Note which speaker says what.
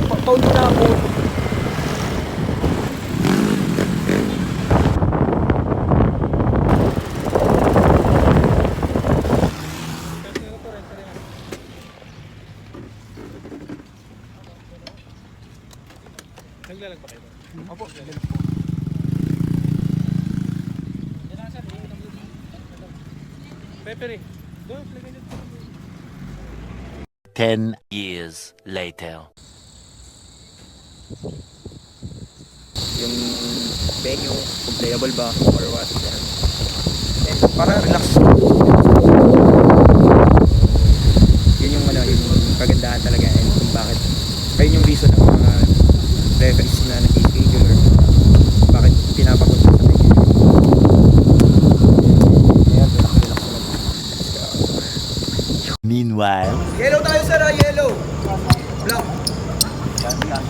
Speaker 1: paulo na ako.
Speaker 2: Naglalag pa kayo?
Speaker 1: Opo.
Speaker 2: Pepper eh. Doon, lagay nyo.
Speaker 3: 10 years later.
Speaker 1: Yung venue, playable ba or what? And para relax. Yun yung ano, yung kagandahan talaga and kung bakit. Ayun yung reason ng mga referees na nag-schedule or bakit pinapapunta sa venue. Ayan, relax naman.
Speaker 3: Meanwhile,
Speaker 1: Yellow tayo sir, yellow. Black.